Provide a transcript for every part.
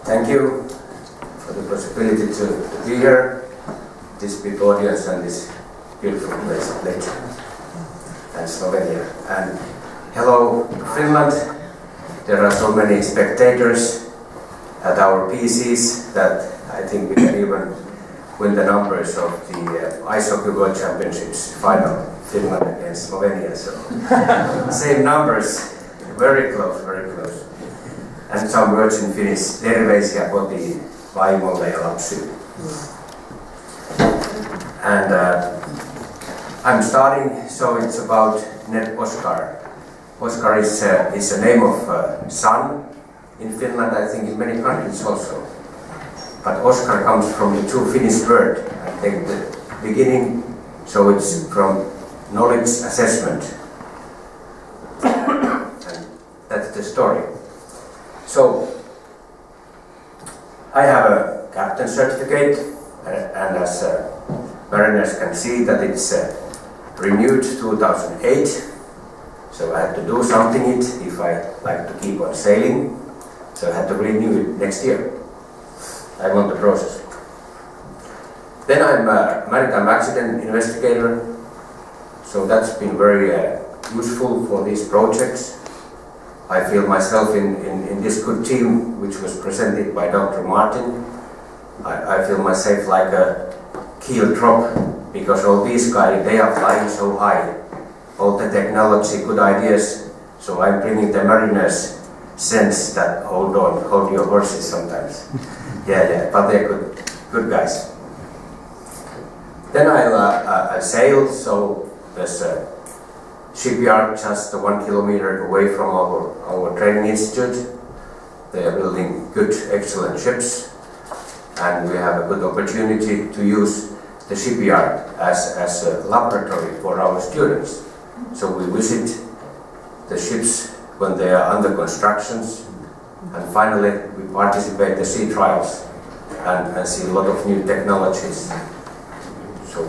Thank you for the possibility to be here, this big audience and this beautiful place of nature and Slovenia. And hello Finland. There are so many spectators at our PCs that I think we can even win the numbers of the Ice Hockey World Championships final, Finland against Slovenia. So same numbers, very close, very close. And some words in Finnish, terveisiä kotiin vaimolle ja lapsille. And I'm starting, so it's about Netoskar. Oskar is a name of son in Finland, I think in many countries also. But Oskar comes from the two Finnish words. I take the beginning, so it's from knowledge assessment. And that's the story. So, I have a captain certificate, and as mariners can see that it's renewed 2008. So I had to do something if I like to keep on sailing. So I had to renew it next year. I'm on the process. Then I'm a maritime accident investigator. So that's been very useful for these projects. I feel myself in this good team, which was presented by Dr. Martin. I feel myself like a keel drop, because all these guys, they are flying so high. All the technology, good ideas. So I'm bringing the mariners' sense that hold on, hold your horses sometimes. Yeah, but they're good guys. Then I sail, so there's a shipyard just 1 kilometer away from our training institute. They are building good, excellent ships, and we have a good opportunity to use the shipyard as a laboratory for our students. So we visit the ships when they are under constructions, and finally we participate in the sea trials and see a lot of new technologies. So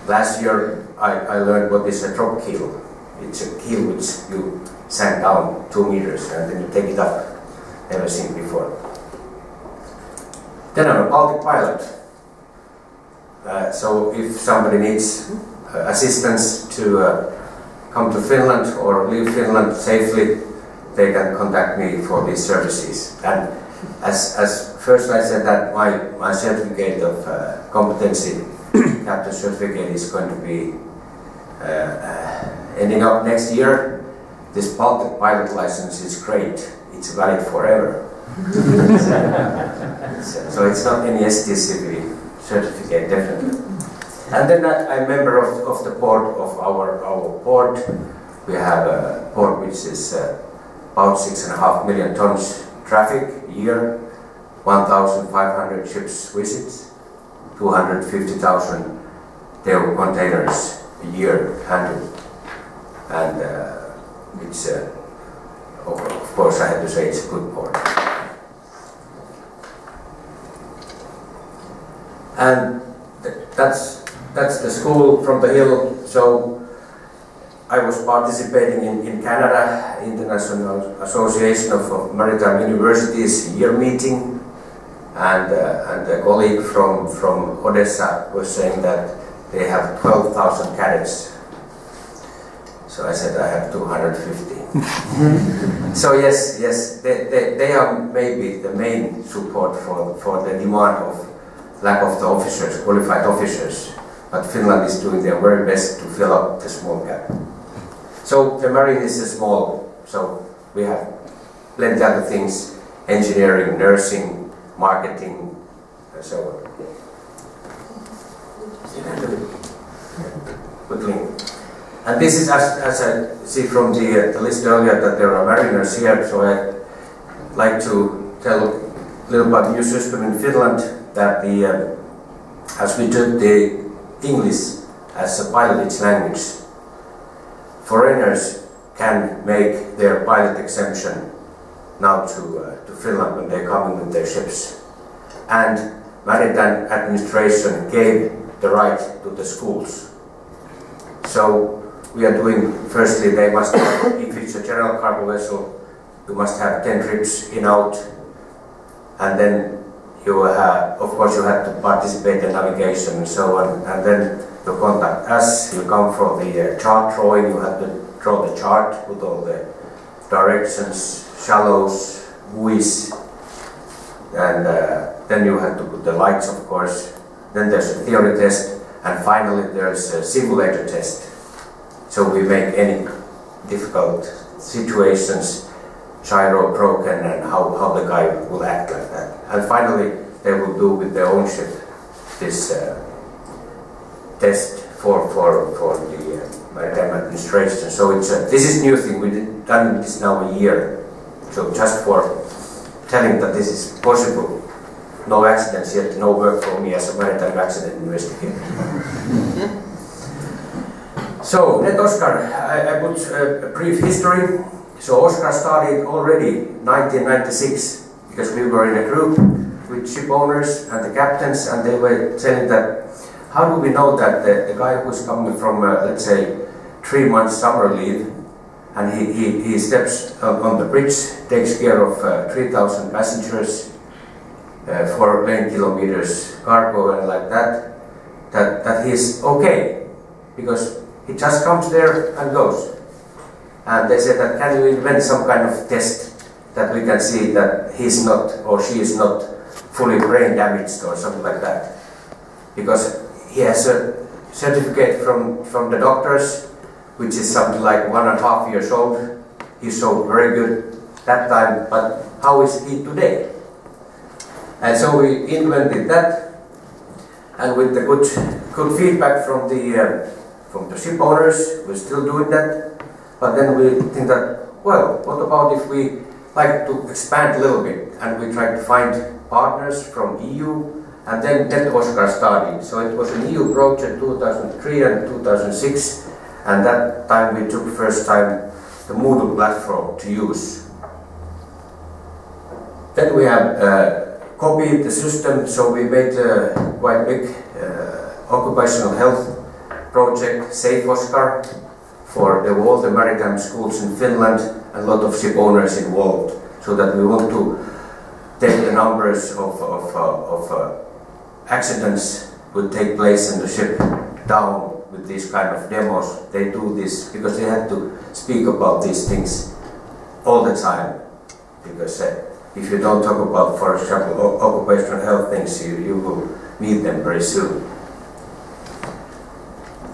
last year I learned what is a drop keel. It's a keel which you sink down 2 meters and then you take it up. Never seen before. Then I'm a Baltic pilot. So if somebody needs assistance to come to Finland or leave Finland safely, they can contact me for these services. And as first I said that my certificate of competency, captain certificate, is going to be ending up next year. This Baltic pilot license is great. It's valid forever. So it's not any STCV certificate, definitely. And then I'm a member of the board of our port. We have a port which is about 6.5 million tons traffic a year, 1,500 ships visits, 250,000 TEU containers a year handled. And it's, of course I have to say it's a good port. And that's the school from the hill. So I was participating in Canada International Association of Maritime Universities year meeting, and a colleague from Odessa was saying that they have 12,000 cadets. So I said I have 250. So yes, they are maybe the main support for the demand of lack of the officers, qualified officers. But Finland is doing their very best to fill up the small gap. So the marine is small, so we have plenty of other things, engineering, nursing, marketing, and so on. Good link. And this is, as I see from the list earlier, that there are mariners here, so I'd like to tell a little about the new system in Finland, that as we took the English as a pilotage language, foreigners can make their pilot exemption now to Finland when they're coming with their ships. And Maritime Administration gave the right to the schools. So we are doing, firstly, they must have, if it's a general cargo vessel, you must have 10 trips in out and then you of course you had to participate in navigation and so on, and then you contact us, you come for the chart drawing, you have to draw the chart with all the directions, shallows, buoys, and then you have to put the lights, of course. Then there's a theory test, and finally there's a simulator test. So we make any difficult situations, gyro broken, and how the guy will act like that. And finally they will do with their own ship this test for the maritime administration. So it's this is new thing. We've done this now a year. So just for telling that this is possible. No accidents yet. No work for me as a maritime accident investigator. So Netoskar, I put a brief history. So Oskar started already 1996 because we were in a group with ship owners and the captains, and they were saying that how do we know that the guy who's coming from let's say 3 months summer leave, and he steps on the bridge, takes care of 3,000 passengers, 4 plane kilometers cargo and like that he's okay, because he just comes there and goes. And they said that can you invent some kind of test that we can see that he's not or she is not fully brain damaged or something like that, because he has a certificate from the doctors which is something like 1.5 years old. He's so very good that time, but how is he today? And so we invented that, and with the good feedback from the ship owners, we're still doing that. But then we think that, well, what about if we like to expand a little bit, and we try to find partners from EU, and then Netoskar started. So it was an EU project 2003 and 2006, and that time we took first time the Moodle platform to use. Then we have copied the system, so we made a quite big occupational health project, Safe Oskar, for all the maritime schools in Finland, and a lot of ship owners involved, so that we want to take the numbers of accidents would take place in the ship down with these kind of demos. They do this because they have to speak about these things all the time, because if you don't talk about, for example, occupational health things, you will meet them very soon.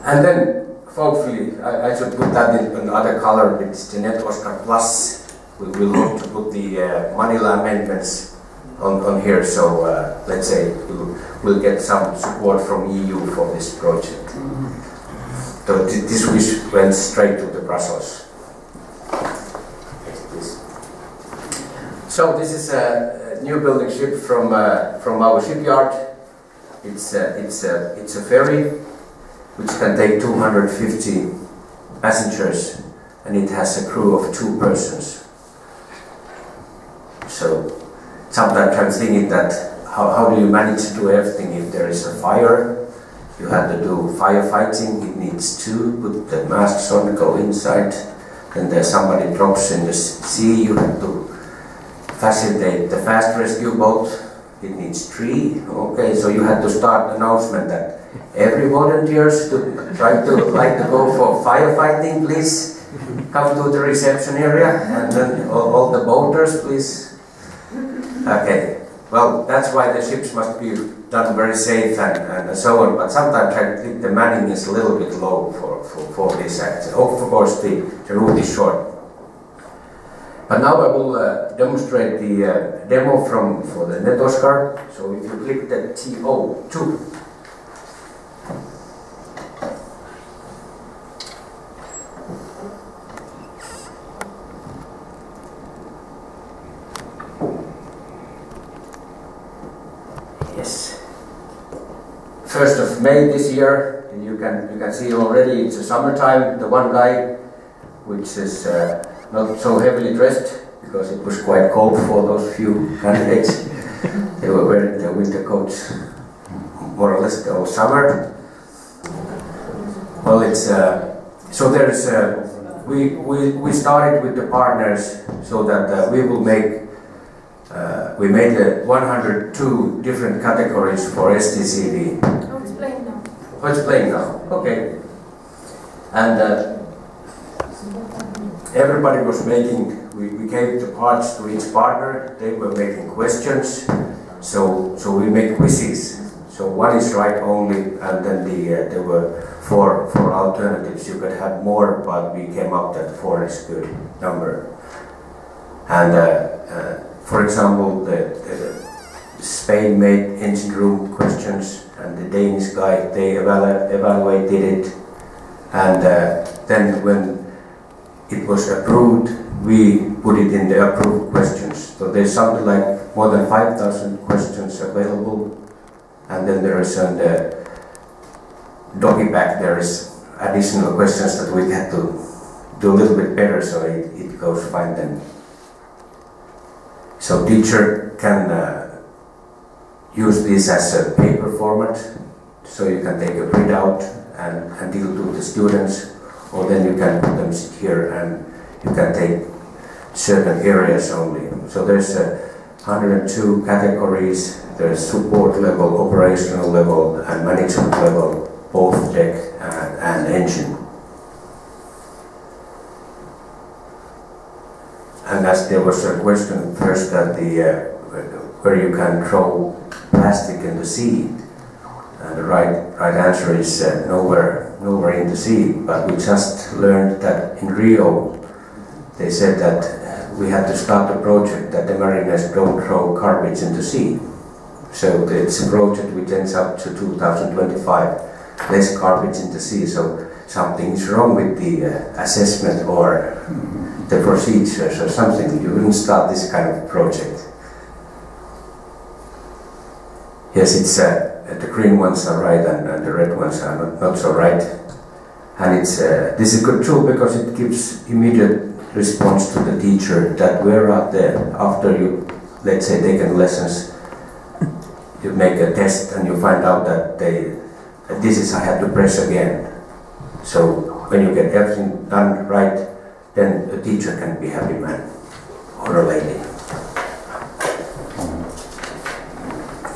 And then hopefully, I should put that in another color, it's the Netoskar Plus. We will hope to put the Manila amendments on here, so let's say we'll get some support from EU for this project. So this wish went straight to the Brussels. So this is a new building ship from our shipyard. It's a ferry which can take 250 passengers, and it has a crew of 2 persons. So sometimes I'm thinking that how do you manage to do everything if there is a fire? You have to do firefighting, it needs 2, put the masks on, go inside, then there's somebody drops in the sea, you have to facilitate the fast rescue boat, it needs 3. Okay, so you had to start an announcement that every volunteers to like to go for firefighting, please come to the reception area, and then all the boaters, please. Okay, well, that's why the ships must be done very safe and so on, but sometimes I think the manning is a little bit low for this act. Of course, the route is short. But now I will demonstrate the demo for the Netoskar. So if you click the TO2, yes, 1st of May this year, and you can see already it's a summertime. The one guy, which is not so heavily dressed, because it was quite cold for those few candidates. They were wearing their winter coats more or less the whole summer. Well, it's so there's we started with the partners so that we will make we made 102 different categories for STCD. Oh, it's playing now. Oh, it's playing now. Okay. And everybody was making, we gave the parts to each partner, they were making questions, so we made quizzes. So one is right only, and then there were four alternatives. You could have more, but we came up that 4 is good number. And for example, the Spain made engine room questions, and the Danish guy, they evaluated it. And then when it was approved, we put it in the approved questions. So there's something like more than 5,000 questions available. And then there is on the doggy bag, there is additional questions that we had to do a little bit better, so it goes fine then. So teacher can use this as a paper format, so you can take a printout and deal to the students, or then you can put them here and you can take certain areas only. So there's 102 categories. There's support level, operational level, and management level, both deck and engine. And as there was a question first that where you can throw plastic in the sea, and the right answer is nowhere in the sea. But we just learned that in Rio, they said that we had to start a project that the mariners don't throw garbage in the sea. So it's a project which ends up to 2025, less garbage in the sea. So something is wrong with the assessment or the procedures or something. You wouldn't start this kind of project. Yes, it's the green ones are right and the red ones are not so right. And it's this is a good tool because it gives immediate response to the teacher that where are the, after you, let's say, taken lessons, you make a test and you find out that this is I have to press again. So when you get everything done right, then the teacher can be happy man or a lady.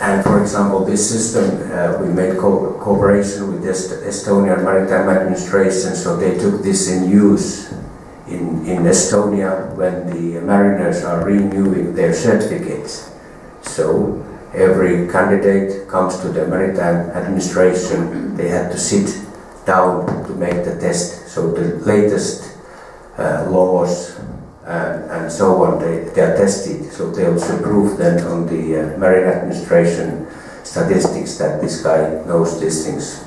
And for example, this system, we made cooperation with the Estonian Maritime Administration, so they took this in use in Estonia when the mariners are renewing their certificates. So every candidate comes to the Maritime Administration, they had to sit down to make the test. So the latest laws and so on, they are tested. So they also prove then on the Marine Administration statistics that this guy knows these things.